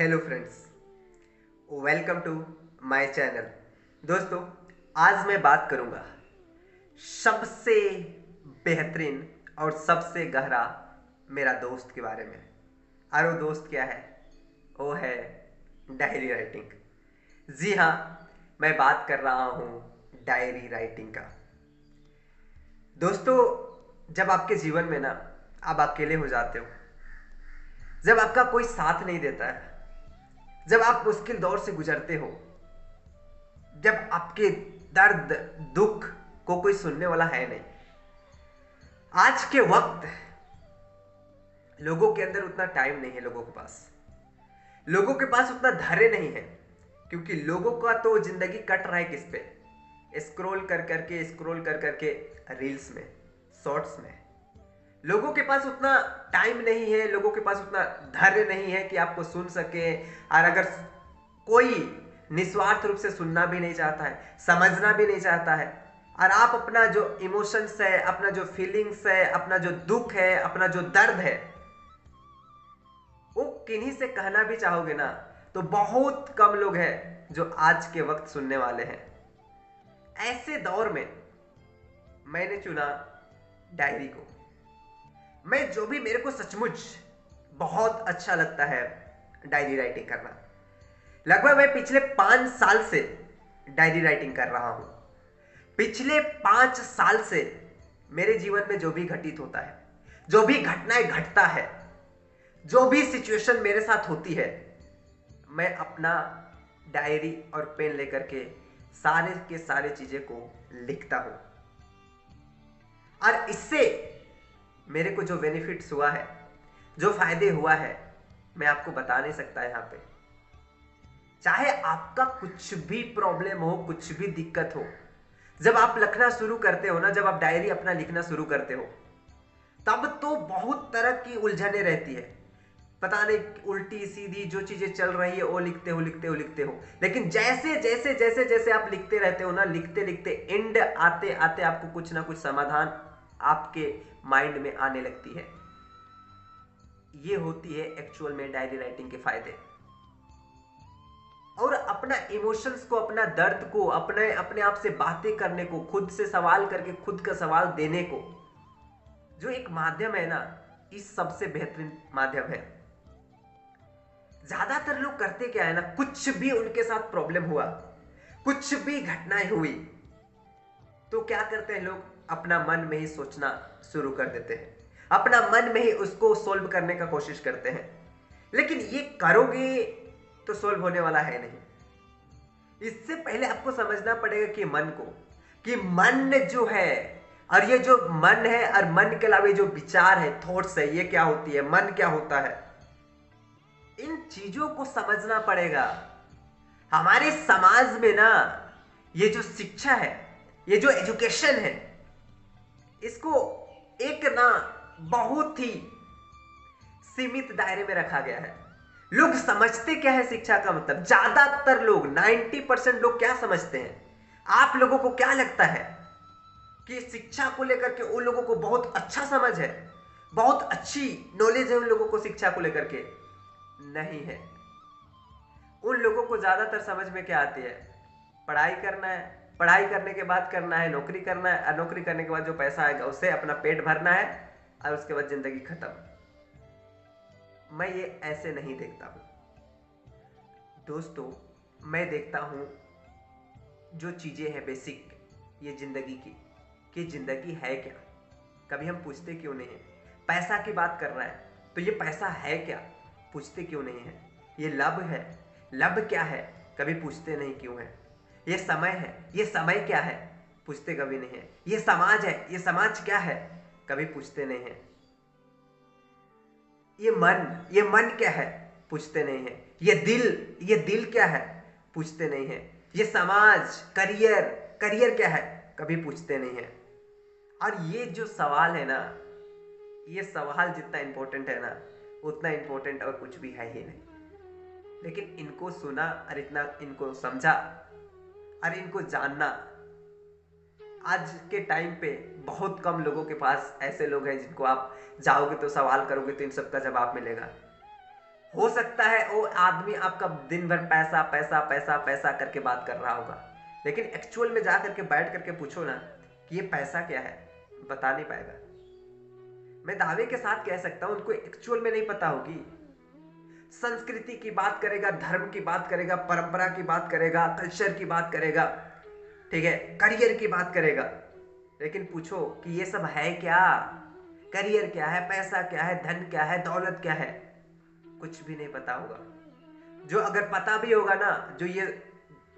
Hello friends, welcome to my channel. दोस्तों, आज मैं बात करूंगा सबसे बेहतरीन और सबसे गहरा मेरा दोस्त के बारे में। और वो दोस्त क्या है? वो है डायरी राइटिंग। जी हाँ, मैं बात कर रहा हूँ डायरी राइटिंग का। दोस्तों, जब आपके जीवन में ना आप अकेले हो जाते हो, जब आपका कोई साथ नहीं देता है, जब आप मुश्किल दौर से गुजरते हो, जब आपके दर्द दुख को कोई सुनने वाला है नहीं। आज के वक्त लोगों के अंदर उतना टाइम नहीं है, लोगों के पास उतना धैर्य नहीं है, क्योंकि लोगों का तो जिंदगी कट रहा है किस पे? स्क्रॉल कर करके रील्स में, शॉर्ट्स में। लोगों के पास उतना टाइम नहीं है, लोगों के पास उतना धैर्य नहीं है कि आपको सुन सके। और अगर कोई निस्वार्थ रूप से सुनना भी नहीं चाहता है, समझना भी नहीं चाहता है, और आप अपना जो इमोशंस है, अपना जो फीलिंग्स है, अपना जो दुख है, अपना जो दर्द है, वो किन्हीं से कहना भी चाहोगे ना, तो बहुत कम लोग हैं जो आज के वक्त सुनने वाले हैं। ऐसे दौर में मैंने चुना डायरी को। मैं जो भी मेरे को सचमुच बहुत अच्छा लगता है डायरी राइटिंग करना। लगभग मैं पिछले 5 साल से डायरी राइटिंग कर रहा हूं। पिछले 5 साल से मेरे जीवन में जो भी घटित होता है, जो भी घटनाएं घटता है, जो भी सिचुएशन मेरे साथ होती है, मैं अपना डायरी और पेन लेकर के सारे के सारे चीजें को लिखता हूं। और इससे मेरे को जो बेनिफिट्स हुआ है, जो फायदे हुआ है, मैं आपको बता नहीं सकता यहां पे। चाहे आपका कुछ भी प्रॉब्लम हो, कुछ भी दिक्कत हो, जब आप लिखना शुरू करते हो ना, जब आप डायरी अपना लिखना शुरू करते हो, तब तो बहुत तरह की उलझने रहती है। पता नहीं उल्टी सीधी जो चीजें चल रही है वो लिखते हो। लेकिन जैसे जैसे जैसे जैसे आप लिखते रहते हो ना, लिखते लिखते एंड आते आते आपको कुछ ना कुछ समाधान आपके माइंड में आने लगती है। ये होती है एक्चुअल में डायरी राइटिंग के फायदे। और अपना इमोशंस को, अपना दर्द को, अपने अपने आप से बातें करने को, खुद से सवाल करके खुद का सवाल देने को, जो एक माध्यम है ना, इस सबसे बेहतरीन माध्यम है। ज्यादातर लोग करते क्या है ना, कुछ भी उनके साथ प्रॉब्लम हुआ, कुछ भी घटनाएं हुई, तो क्या करते हैं लोग? अपना मन में ही सोचना शुरू कर देते हैं, अपना मन में ही उसको सोल्व करने का कोशिश करते हैं। लेकिन ये करोगे तो सोल्व होने वाला है नहीं। इससे पहले आपको समझना पड़ेगा कि मन को, कि मन जो है, और ये जो मन है और मन के अलावा जो विचार है, थॉट्स है, ये क्या होती है, मन क्या होता है, इन चीजों को समझना पड़ेगा। हमारे समाज में ना ये जो शिक्षा है, ये जो एजुकेशन है, इसको एक ना बहुत ही सीमित दायरे में रखा गया है। लोग समझते क्या है शिक्षा का मतलब? ज्यादातर लोग, 90% लोग क्या समझते हैं? आप लोगों को क्या लगता है कि शिक्षा को लेकर के उन लोगों को बहुत अच्छा समझ है, बहुत अच्छी नॉलेज है उन लोगों को शिक्षा को लेकर के? नहीं है। उन लोगों को ज्यादातर समझ में क्या आती है? पढ़ाई करना है, पढ़ाई करने के बाद करना है नौकरी करना है, और नौकरी करने के बाद जो पैसा आएगा उससे अपना पेट भरना है, और उसके बाद जिंदगी खत्म। मैं ये ऐसे नहीं देखता हूं दोस्तों। मैं देखता हूं जो चीजें हैं बेसिक, ये जिंदगी की, कि जिंदगी है क्या। कभी हम पूछते क्यों नहीं है? पैसा की बात कर रहा है तो ये पैसा है क्या, पूछते क्यों नहीं है? ये लब है, लब क्या है, कभी पूछते नहीं क्यों है? ये समय है, ये समय क्या है, पूछते कभी नहीं है? ये समाज है, ये समाज क्या है, कभी पूछते नहीं है? ये मन क्या है, पूछते नहीं है? ये दिल क्या है, पूछते नहीं है? ये समाज, करियर, करियर क्या है, कभी पूछते नहीं है? और ये जो सवाल है ना, ये सवाल जितना इंपॉर्टेंट है ना, उतना इंपॉर्टेंट और कुछ भी है ही नहीं। लेकिन इनको सुना और इतना इनको समझा और इनको जानना, आज के टाइम पे बहुत कम लोगों के पास ऐसे लोग हैं जिनको आप जाओगे तो सवाल करोगे तो इन सबका जवाब मिलेगा। हो सकता है वो आदमी आपका दिन भर पैसा पैसा पैसा पैसा करके बात कर रहा होगा, लेकिन एक्चुअल में जा करके बैठ करके पूछो ना कि ये पैसा क्या है, बता नहीं पाएगा। मैं दावे के साथ कह सकता हूं उनको एक्चुअल में नहीं पता होगी। संस्कृति की बात करेगा, धर्म की बात करेगा, परंपरा की बात करेगा, कल्चर की बात करेगा, ठीक है, करियर की बात करेगा, लेकिन पूछो कि ये सब है क्या, करियर क्या है, पैसा क्या है, धन क्या है, दौलत क्या है, कुछ भी नहीं पता होगा। जो अगर पता भी होगा ना, जो ये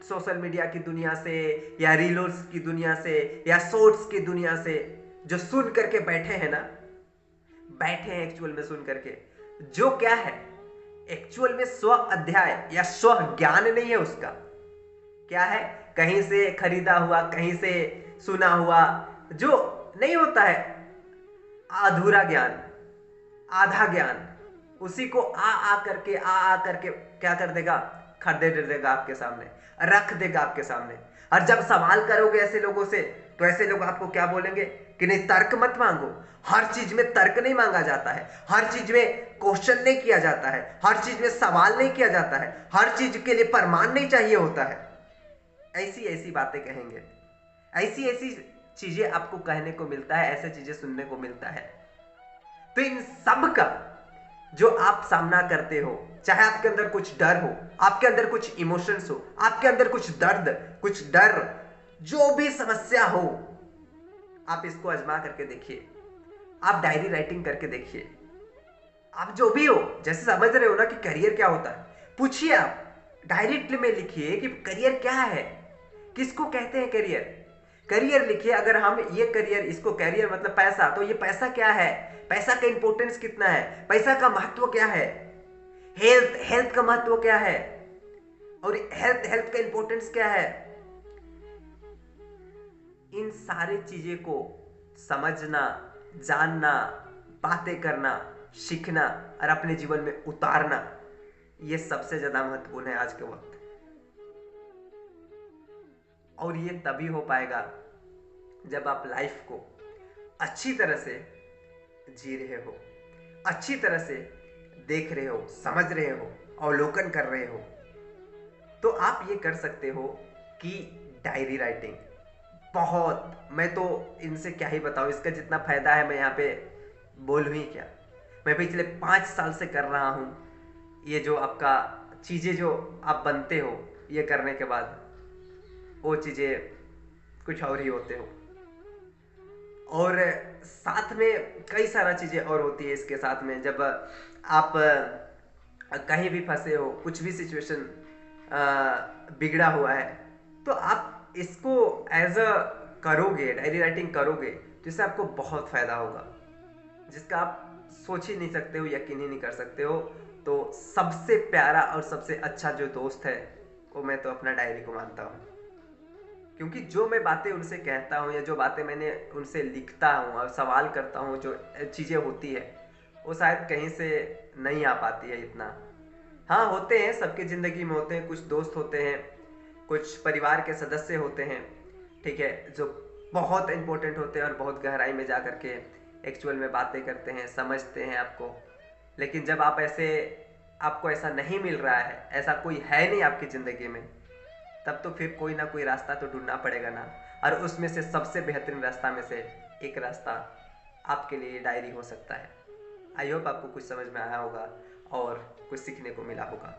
सोशल मीडिया की दुनिया से या रीलोस की दुनिया से या शॉर्ट्स की दुनिया से जो सुन करके बैठे हैं ना, बैठे हैं एक्चुअल में सुन करके, जो क्या है एक्चुअल में स्व अध्याय या स्व ज्ञान नहीं है उसका, क्या है कहीं से खरीदा हुआ, कहीं से सुना हुआ, जो नहीं होता है, अधूरा ज्ञान, आधा ज्ञान, उसी को आ करके क्या कर देगा, खरीदे दे देगा आपके सामने, रख देगा आपके सामने। और जब सवाल करोगे ऐसे लोगों से तो ऐसे लोग आपको क्या बोलेंगे कि नहीं तर्क मत मांगो। हर चीज में तर्क नहीं मांगा जाता है, हर चीज में क्वेश्चन नहीं किया जाता है, हर चीज में सवाल नहीं किया जाता है, हर चीज के लिए प्रमाण नहीं चाहिए होता है। ऐसी ऐसी बातें कहेंगे, ऐसी ऐसी चीजें आपको कहने को मिलता है, ऐसे चीजें सुनने को मिलता है। तो इन सब का जो आप सामना करते हो, चाहे आपके अंदर कुछ डर हो, आपके अंदर कुछ इमोशंस हो, आपके अंदर कुछ दर्द, कुछ डर, जो भी समस्या हो, आप इसको आजमा करके देखिए, आप डायरी राइटिंग करके देखिए। आप जो भी हो, जैसे समझ रहे हो ना कि करियर क्या होता है, पूछिए, आप डायरेक्ट में लिखिए कि करियर क्या है, किसको कहते हैं करियर। करियर लिखिए, अगर हम ये करियर, इसको करियर मतलब पैसा, तो ये पैसा क्या है, पैसा का इंपॉर्टेंस कितना है, पैसा का महत्व क्या है, हेल्थ का महत्व क्या है, और हेल्थ का इंपॉर्टेंस क्या है। इन सारी चीजें को समझना, जानना, बातें करना, सीखना और अपने जीवन में उतारना, ये सबसे ज्यादा महत्वपूर्ण है आज के वक्त। और ये तभी हो पाएगा जब आप लाइफ को अच्छी तरह से जी रहे हो, अच्छी तरह से देख रहे हो, समझ रहे हो, अवलोकन कर रहे हो। तो आप ये कर सकते हो कि डायरी राइटिंग, बहुत, मैं तो इनसे क्या ही बताऊं, इसका जितना फायदा है मैं यहाँ पे बोलूं ही क्या। मैं पिछले 5 साल से कर रहा हूं ये, जो आपका चीजें जो आप बनते हो ये करने के बाद, वो चीजें कुछ और ही होते हो। और साथ में कई सारा चीजें और होती है इसके साथ में, जब आप कहीं भी फंसे हो, कुछ भी सिचुएशन बिगड़ा हुआ है, तो आप इसको एज अ करोगे, डायरी राइटिंग करोगे, तो इससे आपको बहुत फायदा होगा, जिसका आप सोच ही नहीं सकते हो, यकीन ही नहीं कर सकते हो। तो सबसे प्यारा और सबसे अच्छा जो दोस्त है वो मैं तो अपना डायरी को मानता हूँ, क्योंकि जो मैं बातें उनसे कहता हूँ या जो बातें मैंने उनसे लिखता हूँ और सवाल करता हूँ, जो चीज़ें होती है वो शायद कहीं से नहीं आ पाती है इतना। हाँ, होते हैं, सबकी ज़िंदगी में होते हैं, कुछ दोस्त होते हैं, कुछ परिवार के सदस्य होते हैं, ठीक है, जो बहुत इंपॉर्टेंट होते हैं और बहुत गहराई में जा कर के एक्चुअल में बातें करते हैं, समझते हैं आपको। लेकिन जब आप ऐसे, आपको ऐसा नहीं मिल रहा है, ऐसा कोई है नहीं आपकी ज़िंदगी में, तब तो फिर कोई ना कोई रास्ता तो ढूंढना पड़ेगा ना। और उसमें से सबसे बेहतरीन रास्ता में से एक रास्ता आपके लिए डायरी हो सकता है। आई होप आपको कुछ समझ में आया होगा और कुछ सीखने को मिला होगा।